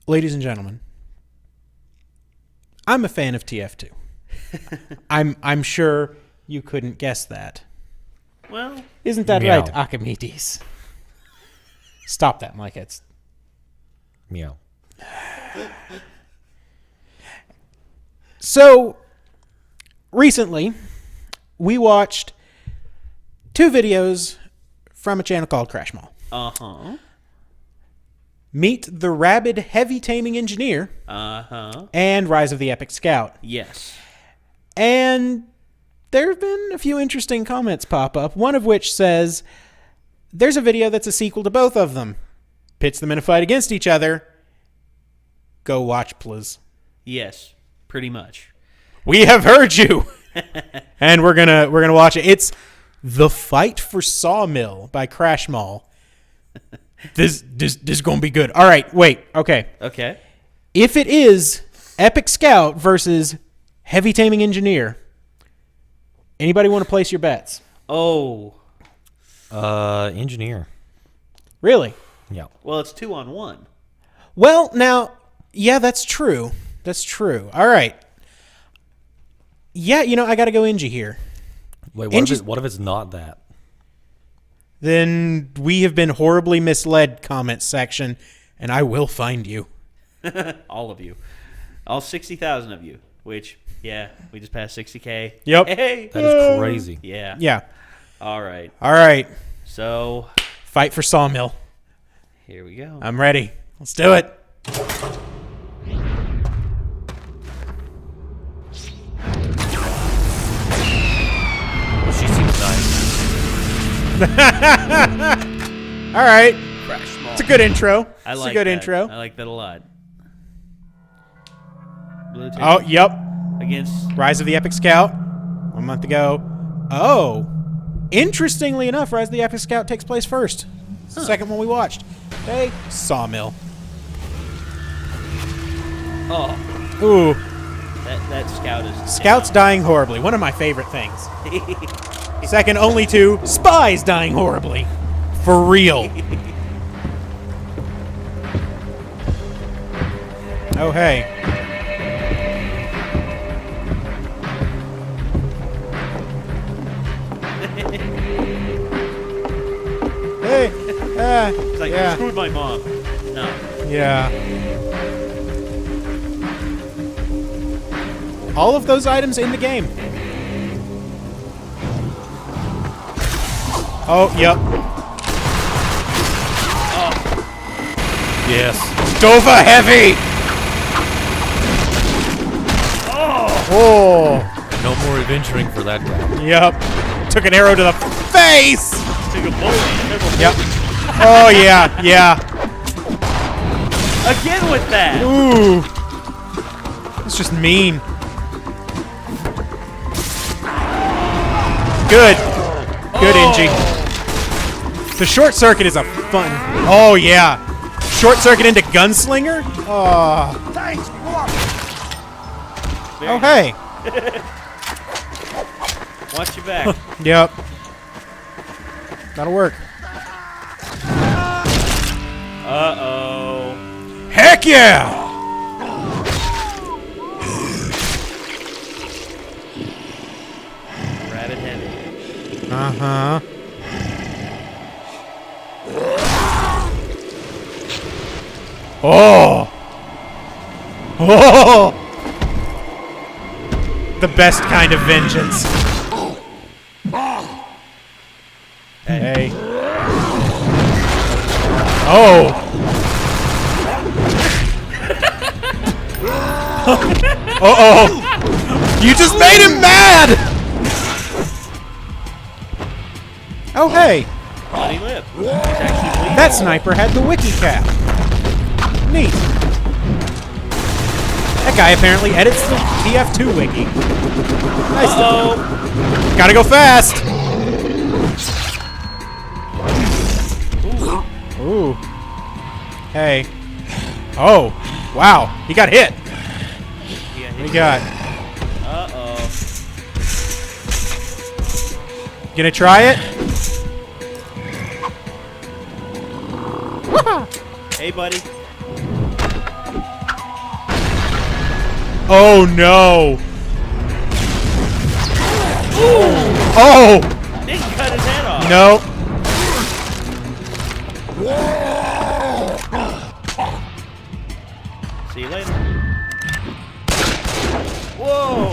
ladies and gentlemen, I'm a fan of TF2. I'm sure you couldn't guess that. Well, isn't that Meow. right, Archimedes? Stop that, Mike. It's Meow. so recently we watched 2 videos from a channel called Crash Mall. uh-huh. Meet the Rabid Heavy Taming Engineer Uh-huh. and Rise of the Epic Scout. Yes. And there have been a few interesting comments pop up, one of which says, there's a video that's a sequel to both of them. Pits them in a fight against each other. Go watch, please. Yes, pretty much. We have heard you. And we're gonna watch it. It's The Fight for Sawmill by Crash Mall. This is gonna be good. All right, wait. Okay. Okay. If it is Epic Scout versus Heavy Taming Engineer, anybody want to place your bets? Oh. Engineer. Really? Yeah. Well, it's 2-on-1. Well, now, yeah, that's true. That's true. All right. Yeah, I got to go Engie here. Wait, what if it's not that? Then we have been horribly misled, comment section, and I will find you. All of you. All 60,000 of you. Which, yeah, we just passed 60K. Yep. Hey. That is crazy. Yeah. Yeah. All right. All right. So, Fight for Sawmill. here we go. I'm ready. Let's do it. She seems nice. All right. Crash Mall. It's a good intro. I It's like a good that. intro. I like that a lot. Blue team Oh, yep. against... Rise of the Epic Scout. 1 month ago. Oh. Interestingly enough, Rise of the Epic Scout takes place first. It's the second one we watched. Okay. Sawmill. Oh, Ooh. that scout is... Scouts dying horribly. One of my favorite things. Second only to spies dying horribly. For real. Oh, hey. Hey. It's like, yeah. you screwed my mom. No. Yeah. All of those items in the game. Oh, yep. Yes. Dova heavy! Oh! No more adventuring for that guy. Yep. Took an arrow to the face! Take a bullet. Yep. Oh, yeah, yeah. Again with that. Ooh. That's just mean. Good. Good, Ingy. The short circuit is a fun... Oh, yeah. Short circuit into Gunslinger? Oh. Oh, hey. Watch your back. Yep. That'll work. Uh-oh. Heck yeah! Rabbit heavy. Uh-huh. Oh! Oh! The best kind of vengeance. Hey. Oh! Uh-oh! You just made him mad! Oh, hey! Bloody lip. He's actually bleeding. That sniper had the wiki cap. Neat. That guy apparently edits the TF2 wiki. Nice. Uh-oh. Gotta go fast. Ooh. Hey. Oh. Wow. He got hit. Yeah, What do you got? Uh-oh. Gonna try it? Hey, buddy. Oh no! Oh! Nick cut his head off. No. See you later. Whoa!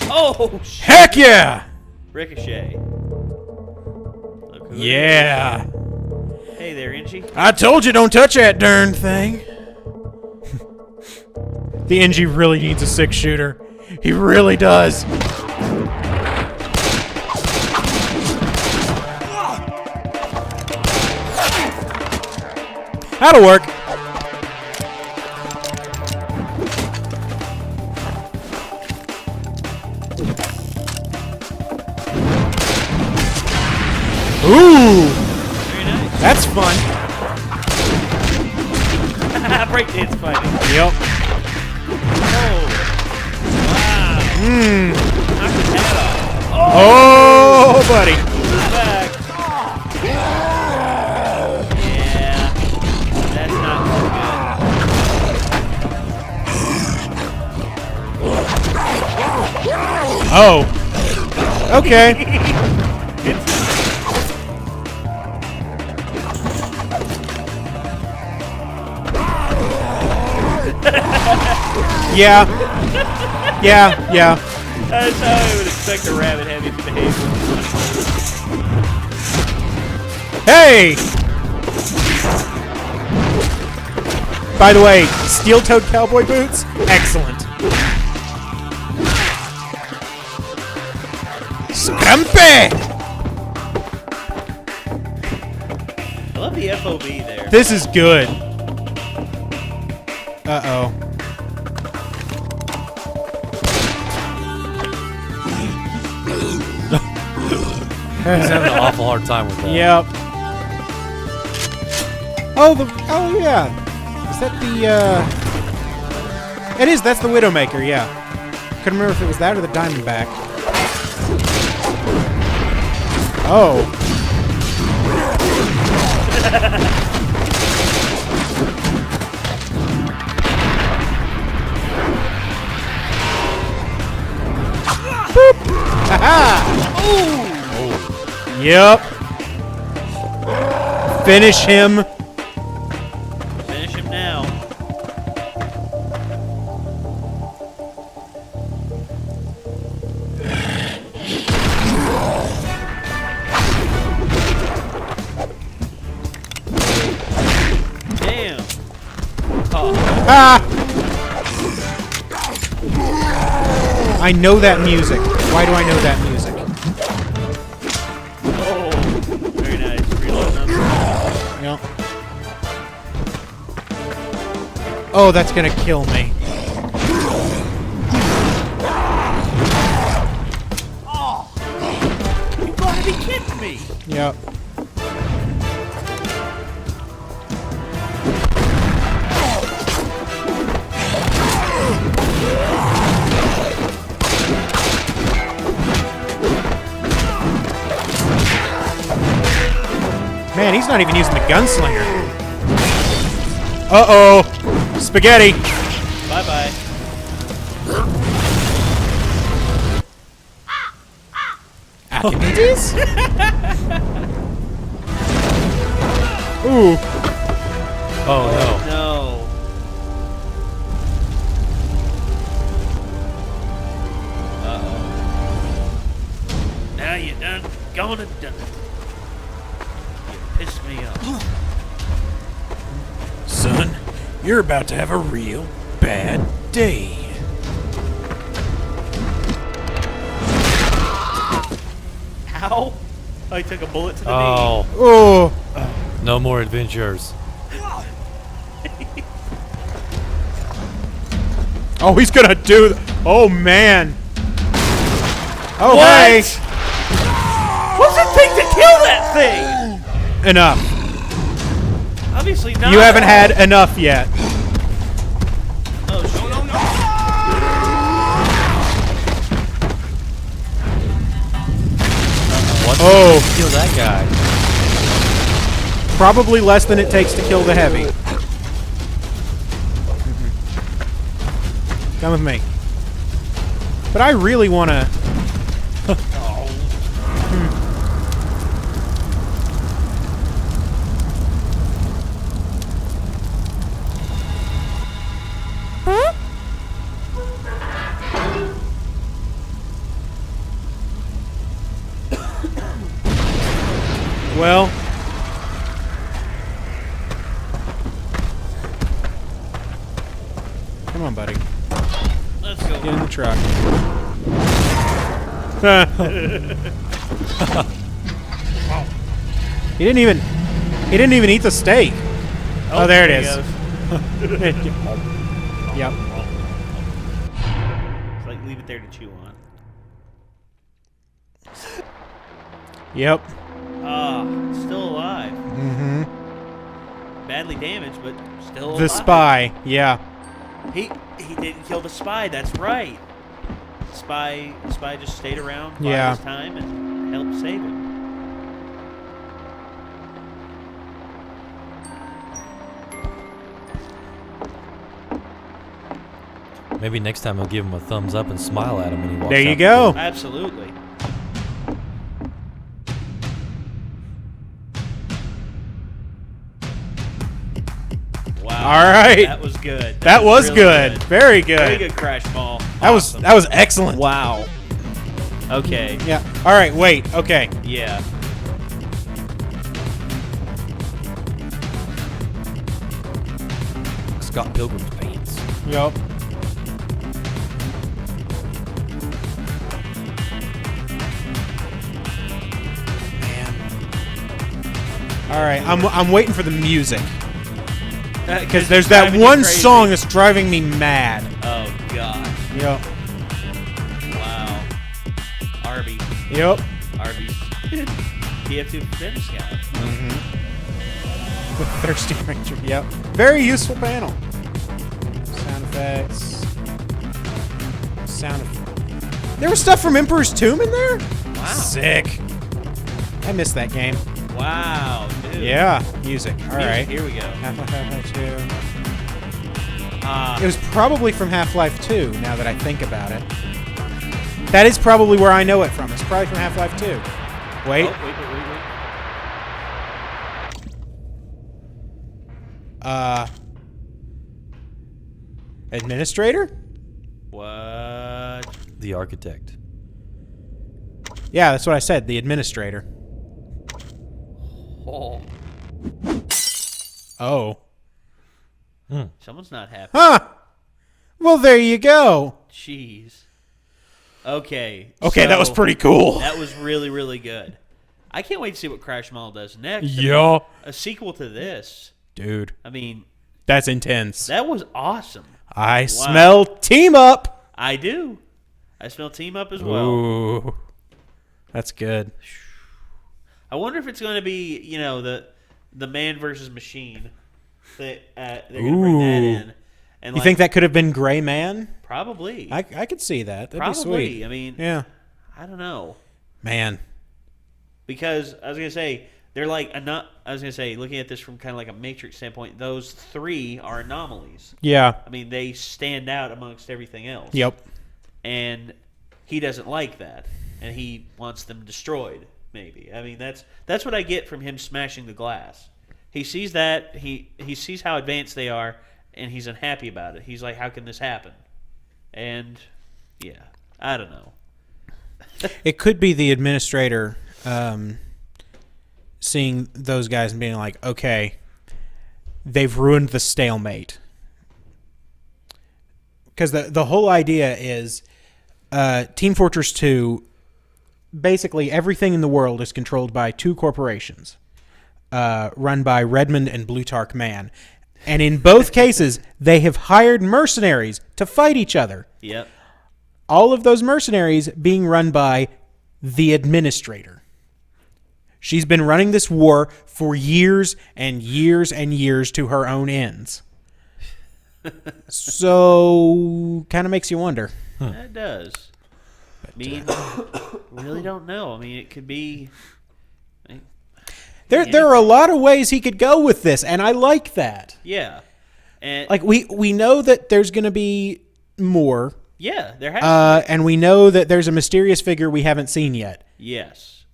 Oh, shit. Heck yeah! Ricochet. Look who it Yeah. is. Hey there, Inchi. I told you don't touch that darn thing. The NG really needs a 6-shooter. He really does. That'll work. Ooh, Very nice. that's fun. Breakdance fighting. Yep. Oh. Wow. Knocked his head off. Oh, buddy. Back. Yeah. That's not so good. Oh. Okay. Yeah. Yeah, yeah. That's how I would expect a rabbit heavy to behave. Hey! By the way, steel-toed cowboy boots? Excellent. Scampi! I love the FOB there. This is good. Uh-oh. He's having an awful hard time with that. Yep. Oh yeah. Is that the It is, that's the Widowmaker, yeah. Couldn't remember if it was that or the Diamondback. Oh. Boop. Haha. Yep. Finish him. Finish him now. Damn. Oh. Ah! I know that music. Why do I know that music? Oh. Very nice. Reload another. Yep. Oh, that's gonna kill me. You gotta be kidding me. Yep. Man, he's not even using the gunslinger. Uh-oh. Spaghetti. Bye-bye. Archimedes? Ooh. Oh No. Uh-oh. Now you done gone and done it. You pissed me off. Son, you're about to have a real bad day. Ow! I took a bullet to the no. Oh. Oh. No more adventures. Oh, he's gonna do. Oh man. Oh What? hey. What's it take to kill that thing? Enough. Obviously not. You haven't had enough yet. Oh, shit. What? Oh. Kill that guy. Probably less than it takes to kill the heavy. Come with me. But I really want to... Well... Come on, buddy. Let's go. Get in the truck. He didn't even eat the steak. Oh, there it is. Yep. It's like leave it there to chew on. Yep. Ah, still alive. Mm-hmm. Badly damaged, but still alive. The spy. Yeah. He didn't kill the spy. That's right. The spy just stayed around by Yeah. his time and helped save him. Maybe next time I'll give him a thumbs up and smile at him when he walks There you out go. Absolutely. Wow. All right. That was good. That was really good. Very good. Very good, Crash Ball. That Awesome. was excellent. Wow. Okay. Yeah. All right. Wait. Okay. Yeah. Scott Pilgrim's pants. Yep. All right. I'm waiting for the music because there's that driving you one crazy. song that's driving me mad. Oh gosh. Yep. Wow. Arby's. Yep. Arby's. TF2 Fitness Guy. The Thirsty Ranger. Yep. Very useful panel. Sound effects. There was stuff from Emperor's Tomb in there? Wow. Sick. I missed that game. Wow, dude. Yeah. Music. All right. Here we go. Half-Life 2. It was probably from Half-Life 2, now that I think about it. That is probably where I know it from. It's probably from Half-Life 2. Wait. Oh, wait. Administrator? What? The architect. Yeah, that's what I said. The administrator. Oh. Oh. Someone's not happy. Huh. Well, there you go. Jeez. Okay. Okay, that was so pretty cool. That was really, really good. I can't wait to see what Crash Mall does next. Yeah. A sequel to this. Dude, I mean, that's intense. that was awesome. I smell team up. I do. I smell Team Up as well. Ooh. That's good. I wonder if it's going to be, the man versus machine. They're going to bring that in. And You think that could have been Gray Man? Probably. I could see that. That'd Probably. be sweet. I mean, Yeah. I don't know. Man. Because I was going to say, they're like, looking at this from kind of like a Matrix standpoint, those three are anomalies. Yeah. I mean, they stand out amongst everything else. Yep. And he doesn't like that. And he wants them destroyed, maybe. I mean, that's what I get from him smashing the glass. He sees that, he sees how advanced they are, and he's unhappy about it. He's like, how can this happen? And, yeah, I don't know. It could be the administrator seeing those guys and being like, okay, they've ruined the stalemate. Because the whole idea is Team Fortress 2, basically everything in the world is controlled by two corporations run by Redmond and Blutarch Man. And in both cases, they have hired mercenaries to fight each other. Yep. All of those mercenaries being run by the administrator. She's been running this war for years and years and years to her own ends. So, kind of makes you wonder. That does. I mean, really don't know. I mean, it could be... There are a lot of ways he could go with this, and I like that. Yeah. And Like, we know that there's going to be more. Yeah, there has to be. And we know that there's a mysterious figure we haven't seen yet. Yes.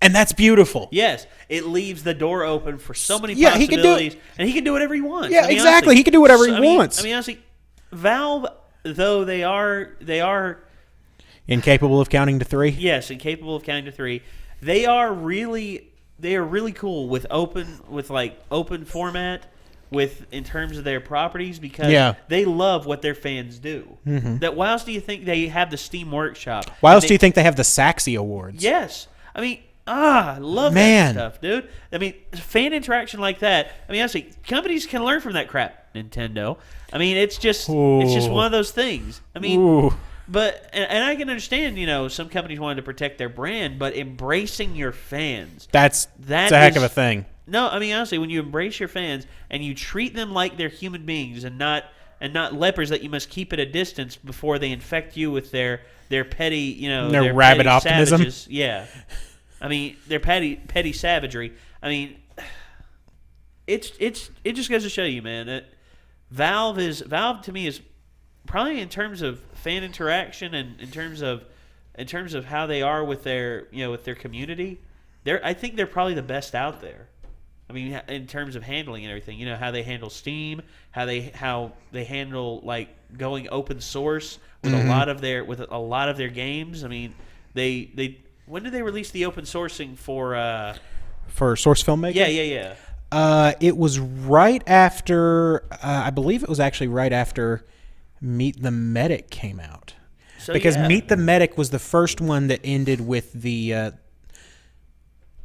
And that's beautiful. Yes, it leaves the door open for so many Yeah, he can do it. possibilities, and he can do whatever he wants. Yeah, exactly. Honestly, He can do whatever he wants. I mean, honestly, Valve, though they are Incapable of counting to 3? yes, incapable of counting to 3. They are really cool with open format in terms of their properties because they love what their fans do. Mm-hmm. That why else do you think they have the Steam Workshop? Why else do you think they have the Saxy Awards? Yes. I mean, I love that stuff, dude. I mean, fan interaction like that. I mean, honestly, companies can learn from that crap, Nintendo. I mean, it's just one of those things. I mean, but and I can understand, some companies wanted to protect their brand, but embracing your fans. That's a heck of a thing. No, I mean, honestly, when you embrace your fans and you treat them like they're human beings and not lepers that you must keep at a distance before they infect you with their petty, their rabid optimism. Savages. Yeah. I mean, their petty savagery. I mean, it just goes to show you, man, that Valve to me is probably in terms of fan interaction and in terms of how they are with their community. I think they're probably the best out there. I mean, in terms of handling and everything, how they handle Steam, how they handle like going open source with a lot of their games. I mean, they when did they release the open sourcing for Source Filmmaker? Yeah. It was right after. I believe it was actually right after Meet the Medic came out. Because Meet the Medic was the first one that ended with the.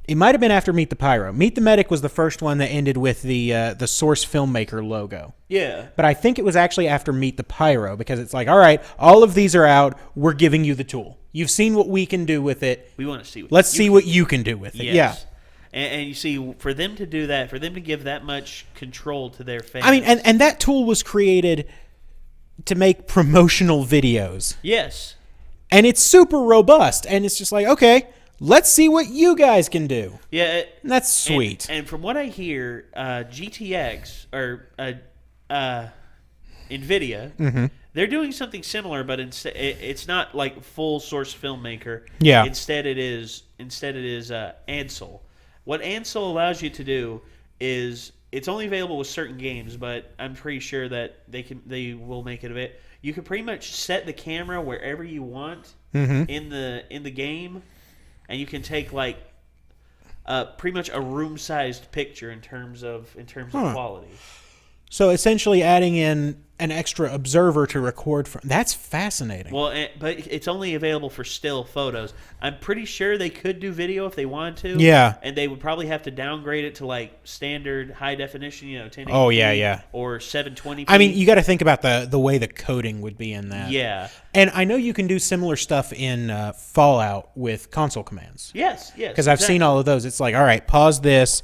It might have been after Meet the Pyro. Meet the Medic was the first one that ended with the Source Filmmaker logo. Yeah. But I think it was actually after Meet the Pyro because it's like, all right, all of these are out. We're giving you the tool. You've seen what we can do with it. We want to see. Let's see what you can do with it. Yes. Yeah. And you see, for them to do that, for them to give that much control to their fans. I mean, and that tool was created to make promotional videos. Yes. And it's super robust. And it's just like, okay, let's see what you guys can do. Yeah. And that's sweet. And from what I hear, GTX or NVIDIA, they're doing something similar, but it's not like full Source Filmmaker. Yeah. Instead, it is Ansel. What Ansel allows you to do is it's only available with certain games, but I'm pretty sure that they will make it available. You can pretty much set the camera wherever you want in the game, and you can take like pretty much a room-sized picture in terms of quality. So essentially adding in an extra observer to record from. That's fascinating. Well, but it's only available for still photos. I'm pretty sure they could do video if they wanted to. Yeah. And they would probably have to downgrade it to like standard high definition, 1080p. Oh, yeah. Or 720p. I mean, you got to think about the way the coding would be in that. Yeah. And I know you can do similar stuff in Fallout with console commands. Yes. Because I've seen all of those. It's like, all right, pause this,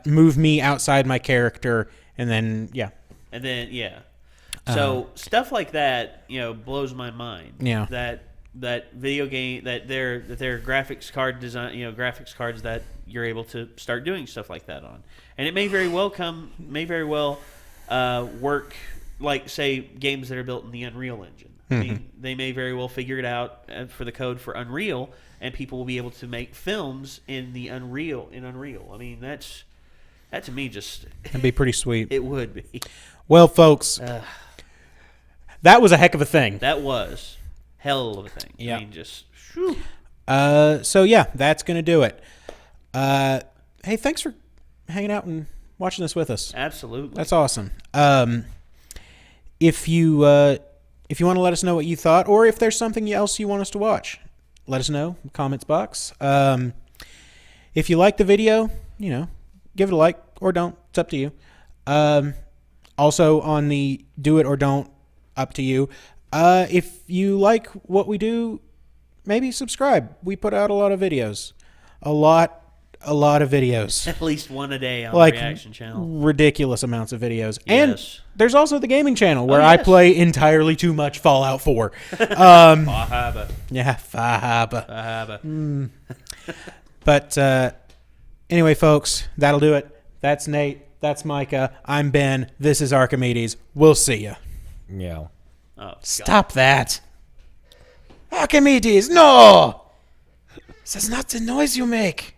move me outside my character, and then, yeah. And then, yeah. So stuff like that, blows my mind. Yeah. That video game that their graphics card design, graphics cards that you're able to start doing stuff like that on, and it may very well work like say games that are built in the Unreal Engine. I mean, they may very well figure it out for the code for Unreal, and people will be able to make films in the Unreal. I mean, that to me just that'd be pretty sweet. It would be. Well, folks. That was a heck of a thing. That was hell of a thing. Yeah. I mean, just. Whew. So yeah, that's gonna do it. Hey, thanks for hanging out and watching this with us. Absolutely. That's awesome. If you want to let us know what you thought, or if there's something else you want us to watch, let us know in the comments box. If you like the video, give it a like or don't. It's up to you. Also on the do it or don't. Up to you. If you like what we do, maybe subscribe. We put out a lot of videos. A lot of videos. At least one a day on the reaction channel. Ridiculous amounts of videos. Yes. And there's also the gaming channel where I play entirely too much Fallout 4. Fahaba. Yeah, Fahaba. But anyway, folks, that'll do it. That's Nate. That's Micah. I'm Ben. This is Archimedes. We'll see ya. Yeah. Oh, Stop that. Archimedes, no! That's not the noise you make.